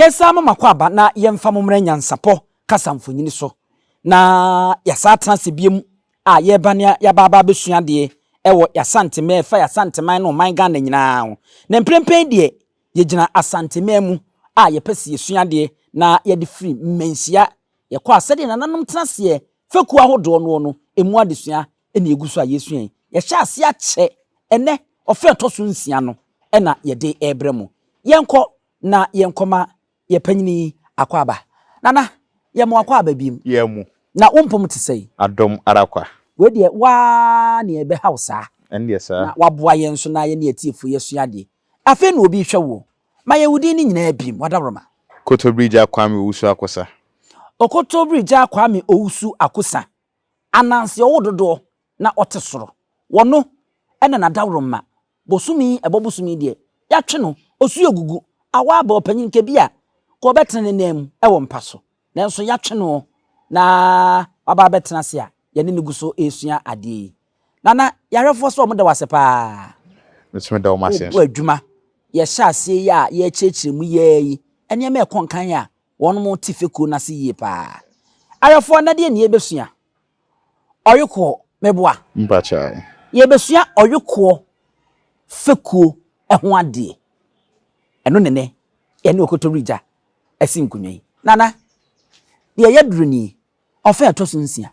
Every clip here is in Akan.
Yesama makwaba na yemfa momre NYANSAPO kasa mfonyini so na yasatra sebiem a yebania yababa besua de ewo Asante mefa Asante man no man Ghana nyina na mprempen de yegina Asante memu a yepese yesua de na yede free mensia yekwa asede nananom tenase Fekuo ahodo no emu adesua ene eguso a yesua ye hya ase ache ene ofe toso nsia no ena yede ebremu yenko na yenkoma yepanyini akwaba nana yemo akwaba biem yemu na umpom te sei adom arakwa we de wa ne ebe hausa ende sa na waboa yen so na ye ne atiefo yesua de afi na obi hwewo ma yewudi ni nyina biem wadabroma Kotobridge akwame owusu akosa Okotobridge akwame owusu akosa ananse owododo na otesoro wono ena na dawroma bosumi ebobosumi de yatwe no osu egugu awa ba opanyin ke bia ko betene nem ewo mpaso nanso yatwe no na aba betena se a yene niguso esua ade nana yarefo so omda wasepa metime da o masen wo adwuma ye hya ase ya ye chechiremu yeyi ene me konkan ya wono ti Fekuo na se yie pa arefo na de ne ebesua Oyoko meboa mpacha ye besua Oyoko Fekuo eho ade eno nene yene Okotobridge asinkunyi nana de yadruni ofa etoso nsia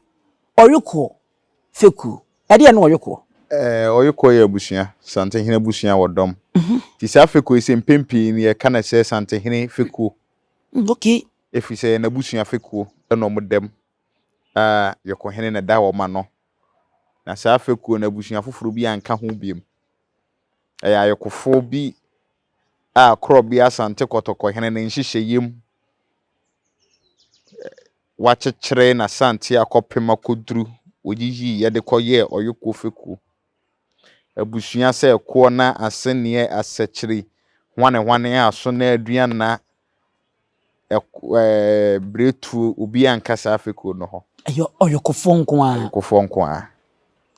Oyoko Fekuo ade ene Oyoko Oyoko ye busua Asante hene busua wodom ti sa Fekuo ise mpempi ne ye kana se Asante hene Fekuo okay efise na busua Fekuo eno modem yoko hene na da wo ma no na sa Fekuo na busua foforo bi anka ho biem ayokofo bi krobi Asante kotoko hene ne nhyehyeyem wachechire na Asante akopema kodru oyiyi ye de koye Oyoko Fekuo abusua se ko na asene asechire hwane aso na aduan na bretu obi ankasa Fekuo no ho ayo Oyokofo nko a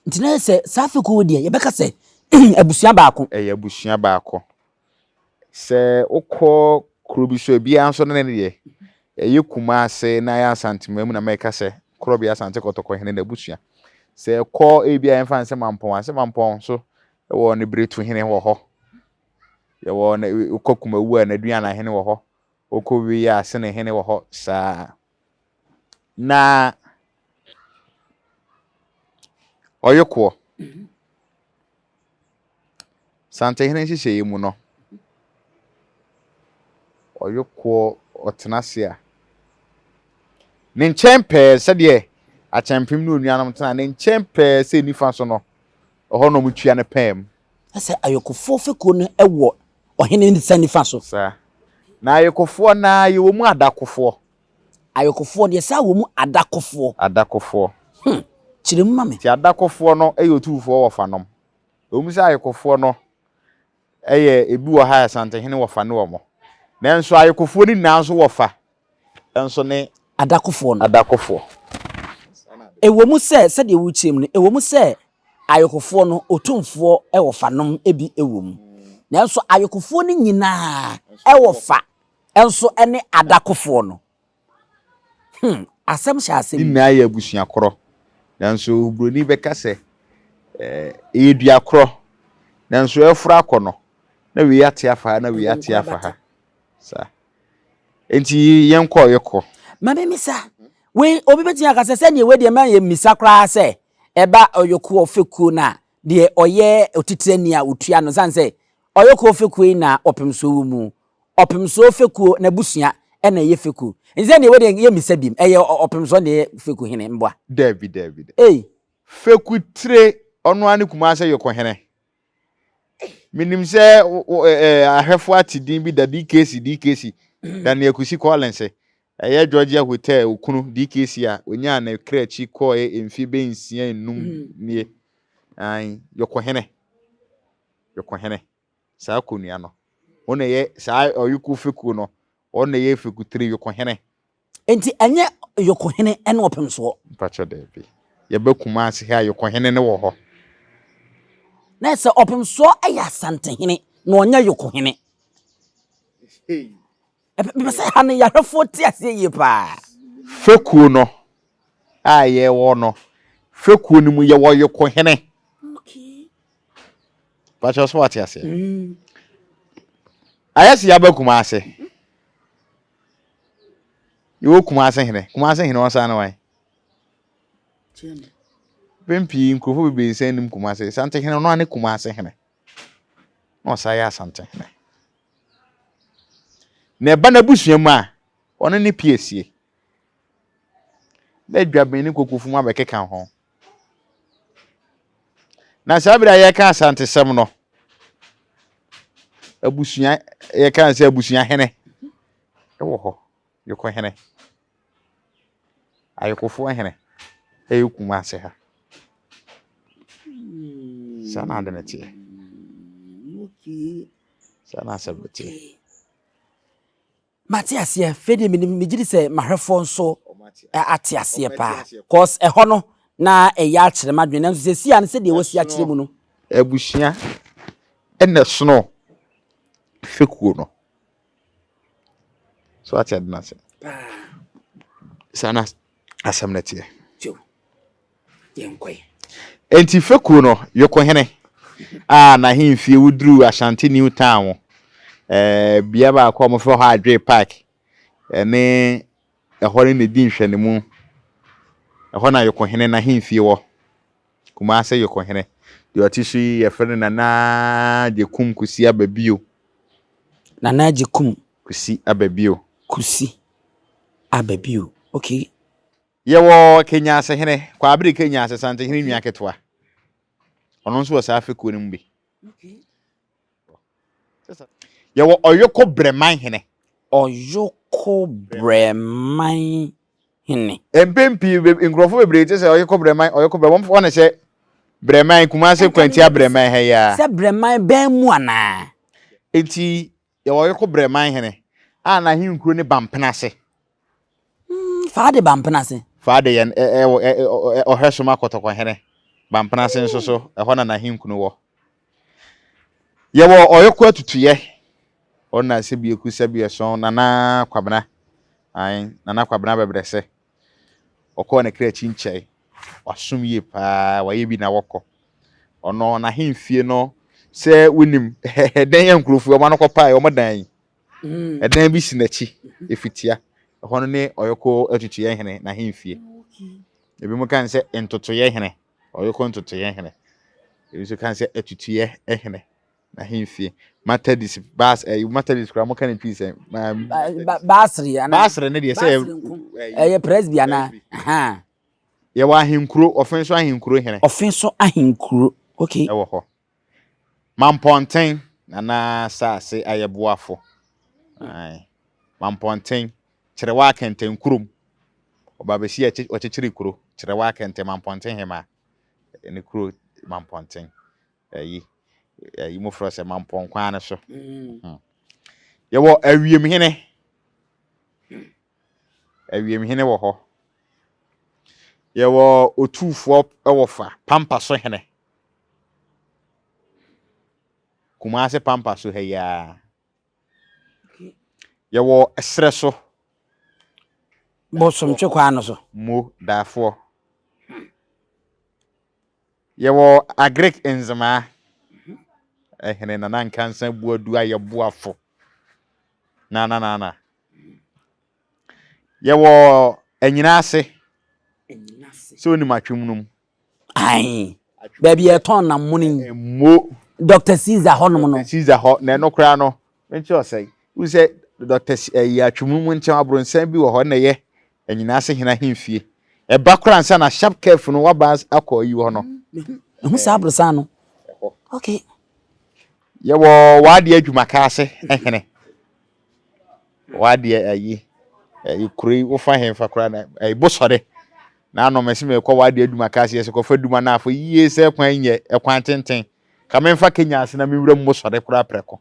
ntina se sa Fekuo de ye beka se abusua baako abusua baako se okọ krobi so bi anso na ne ye Kumasi na ya Asante memu na meka se krobi Asante kotoko hene na abusua se ko ebia enfa nse mampon so wo ne bretu hene wo ho ye wo na ukokuma wu na aduan na hene wo ho okowi ya sene hene wo ho sa na Oyoko Asante hene hyehyeye mu no Oyoko otenase a ne nchempe se de a champim no nuanom tena ne nchempe se nifa so no oho no mutua ne pam ase Oyokofo Fekuo no ewo ohene ni sanifa so sa na Oyokofo na ye wo mu adakofo Oyokofo de sa wo mu adakofo chirem mame ti adakofo no eyotufo wo fanom omu sa Oyokofo no ebi wo ha Asante hene wo fa ne wo mo nanso Oyokofo ni nanso wo fa enso ne adakofo ewo mu se de wo chiem no ewo mu se Oyokofo no otumfo wo fanom ebi ewo mu nanso Oyokofo ni nyina wo fa enso ene adakofo no asem sha asem ni na ya abusua koro nanso broni beka se edua koro nanso efura akono na wi ate afa na wi ate afa ha sa enti yenko Oyoko mame misa we obi beti akase se ne we de man ye misa kra se eba Oyoko Fekuo na de oye otitirani a otua no sanse Oyoko Fekuo na opemso mu opemso Fekuo na busua ena ye Fekuo nze ne we de ye misa bim eye opemso ne Fekuo hene mboa David Fekuo tire ono ani Kumasi Oyoko hene minim se ahwefo atidin bi da DKC dan yakusi Collins Georgia Hotel okunu DKC a onya na krechi ko emfi be nsia enum nie Oyoko hene sa konua no ona ye sa Oyoko Fekuo no ona ye Fekuo 3 Oyoko hene enti enye Oyoko hene ene opemso pacho David ye be Kumasi ha Oyoko hene ne wo ho na se opemso aya Asante hene na onya Oyoko hene me say ha ne yarefo ti ase ye pa Fekuo no ye wo no Fekuo ni mu ye wo Oyoko hene okay but just what you say ayesi ya ba Kumasi yo Kumasi hene wasa na wan Bempi nkrofo bebe sen nim Kumasi Asante hene no ane Kumasi hene no sa ya Asante hene na ba na busuam a ono ne piesie na dwaben ne kokofu ma bekeka ho na sabira ye ka Asante sem no abusuan ye kan se abusuan hene ewo ho Oyoko hene ayokofo hene Kumasi ha sana adeneti okay sana sabeti Matias ye fede me gidi se mahwefo nso atias ye pa cause eho no na ya kire madwen nso se sia ne se de wasi akire mu no abusuan ene sono Fekuo no so ati adena se sana asamneti jo yenkwe enti Fekuo no Oyoko hene na himfie wudru Ashanti New Town bia ba akwa mo fo ha adwe park ne ehore ne di nhwe ne mu ehona Oyoko hene na himfie wo Kumasi Oyoko hene de otishi ye fere na de kum kusi ababio nana je kum kusi ababio okay ye wo Kenya ase hene kwa abiri Kenya ase Asante hene nua ketwa ono nso wo sa Fekuo ne mbe okay ye wo Oyoko breman hene Oyoko breman hene empempi nkrofo bebre te se Oyoko breman won ne se breman Kumasi kwantia breman he ya se breman ben mu ana enti ye wo Oyoko breman hene na hinkuro ne bampenase faade bampenase faade ye ohwesoma kotokwa hene bampenase nso so ehona na hinkunu wo ye wo Oyoko atutuye ona se bi ekusa bi eso nana kwabena nana kwabena bebrese okọ na kra chinchai wasum ye pa waye bi na woko ono na hemfie no se wonim den ya nkrofo ma no kopa o modan edan bi sinachi efitia hono ne Oyoko atutu ye hene na hemfie ebi mo kan se entoto ye hene Oyoko entoto ye hene ebi so kan se atutu ye hene na hemfie matadis bas matadis kra mo kan twi se basri ana basri ne de se presbyana aha ye wa ahenkuro ofenso ahenkuro hene okay ewo ho mamponten na saase ayeboafo mamponten kire wa kenten kurum obabesi ochechiri kuro kire wa kenten mamponten hema ne kuro mamponten yi mo frose mampon kwa ne so ye wo awiem hene wo ho ye wo otufo ewo fa pampa so hene Kumasi pampa so heya ye wo esre so bosom twekwa no so mo dafo ye wo agric enzema hene na nkansa buadu aye boafo na ye wo enyina ase so ni matwem num ai baby e ton na munin mo Dr. Caesar honom no Caesar ho na no kra no nche osai u se Dr. atwum mu nche abronsan bi wo ho na ye enyina ase hena hemfie e bakra nsa na sharp careful no wabas akọ yi ho no hu sa abrosan no okay ye wo wade adwumaka ase hene wade ayi kuri wo fa hen fa kra na bosore na no mesi me kwa wade adwumaka ase se ko fa duma na afọ yiye se kwan nye ekwan tenten kamenfa Kenya ase na miwura mu sore kura preko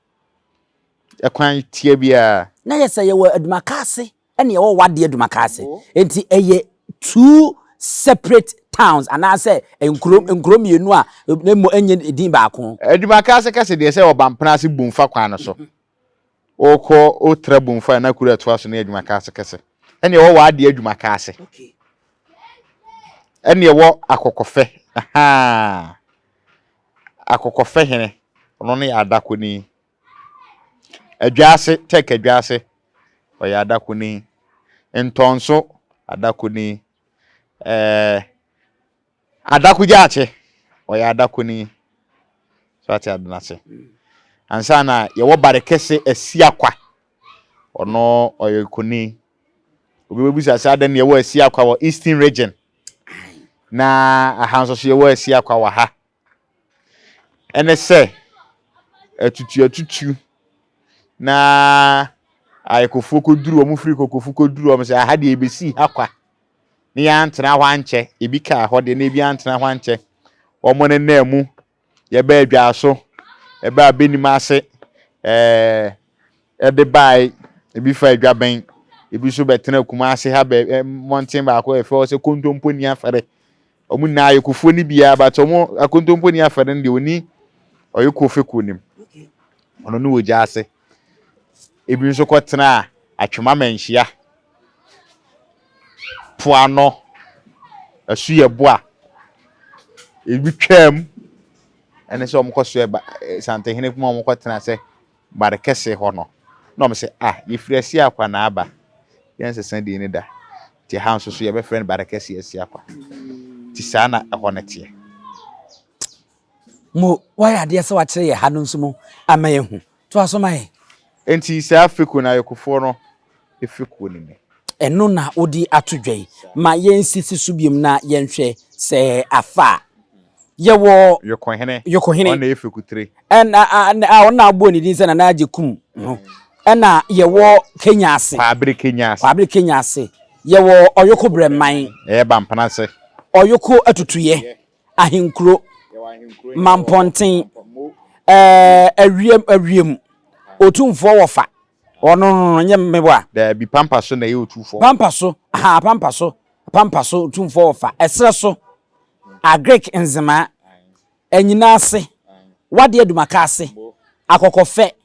ekwan tie bia na yesa ye wa adumaka ase ene ye wo wade adumaka ase enti eye two separate towns and I say enkuro mienu a nemo enye din ba ko adumaka ase kase de se obampena ase bumfa kwan no so oko o trebum fa na kura to aso na adwuma kaase kese ene wo wa ade adwuma kaase okay ene wo akokofe aha akokofe hene ono ne adakoni adwase tek adwase o ya adakoni ntonso adakoni adakujaache o ya adakoni so ati adnase ansa na ye wo barekese asiakwa ono Oyoko ni obebusa sa dan ye wo asiakwa wo Eastern region na ahanso so ye wo asiakwa wa ha ene se atutu na ayekofo koduru omu firi kokofo koduru omu se aha de ebesi akwa ni ya ntena hwanche ebika hode na ebi antena hwanche omo ne namu ye ba adwaso ebe abenimase ede bai ebi fa adwaben ebi so betena Kumasi ha be mountain ba ko efe o se kontompo ni afere omu na ayekofo ni bia ba to mo akontompo ni afere ndi oni Oyoko Fekuo nim ono no woja ase ebi nso kwetena atwema manhia poano asu ye boa ebi twam ene se omkoso eba sante hene kuma omkotena se barekese ho no no me se ye fresi akwa na aba yense sande ni da ti hanso so ye be friend barekese esi akwa ti sana ehonete mo why ade se wa kire ye ha no nso mo amaye hu to asomai enti se Fekuo na Oyokofo no Fekuo ni me eno na odi atodwai ma yensisi subiem na yenhwe se afa yewo Yoko hene ona Fekuo 3 ona abo ni din se na age kum ena yewo Kenya ase Kwabere Kenya ase yewo Oyoko breman ba mpana se Oyoko atutuye ahinkuro mamponten awiem otumfo wofa ono nye mebwa da bi pampa so na ye otufo pampa so otumfo wofa esre so agrek enzema enyina ase wade adumaka ase akokofe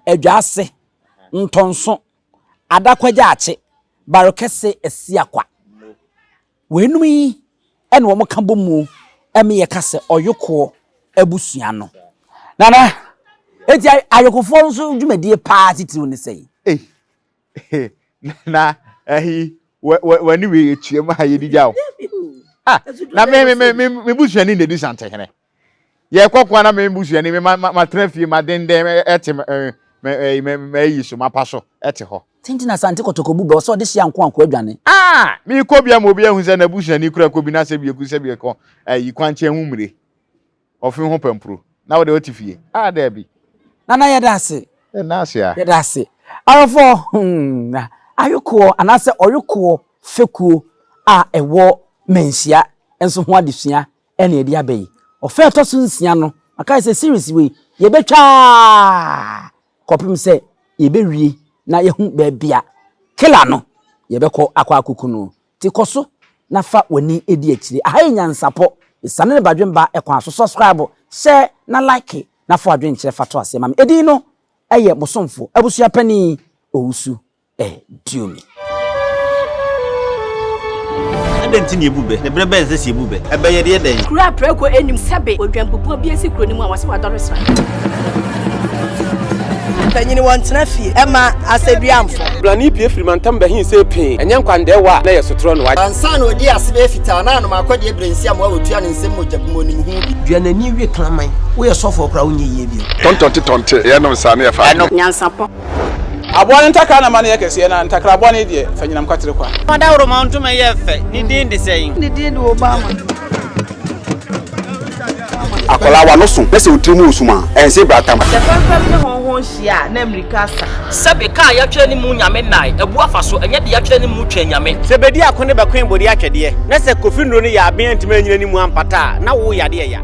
adwase ntonso adakwaja ache barekese esiakwa wenum yi ene wo mka bomu eme ye kase Oyoko abusua no nana eti Oyokofo nso dwumadie pa titiri ne sei na wani we etuem ha ye digyawo na me busua ni nedi sante hene ye kwakwa na me busua ni me matrafie madende ete me yi so mapaso ete ho tintina Asante kotokobu be so de hia nko anko adwane me ko bia mo bia hu se na busua ni kura ko bi na se bi eku se bi ko yi kwanche humre ofi ho pampro na wo de otifie da bi nana yedase nasia yedase arofo Oyoko anase Oyoko Fekuo ewo menhia enso ho adesua ene edi abai ofe to so nsia no aka se series we ye betwa kopim se ye bewie na ye hu baabia kila no ye beko akwa akukunu ti koso na fa wani edi akire aha NYANSAPO isane ne badwemba ekwan so subscribe share na like na fa adwen kire fato ase mam edi no eye bosomfo abusua pani owusu diumi adenti ne ebube ne brebe nse si ebube ebe ye de den kura preko enim sebe odwampopo bi esi kuro ni mu awase wadoresa tanyini wontena fie ema aseduamfo blani pie frimantam behin se pin enye nkwande wa na yesotro no wa ansa na odi asebe fita na anoma akodi ebrensi am wa wotua ne nsem mojabumo nim hu duanani wie klaman wo ye sofo kra wo nye yie bi tontonte ye no sa na ye fa NYANSAPO abone ntaka na mane yakese na ntakra abone die fanyinam kwatere kwa mada woro ma ntuma ye fe ni din de sei ni din de Obama akola wa no so pese otrimu osuma ense bratam the perfect honhon hia na America sa sabe ka ya twa ni mu nyame nai ebu afa so enye de ya twa ni mu twa nyame sebedi akone bekwen bodi atwede na se kofi nro ni ya aben ntima nyina ni mu ampata na wo yade ya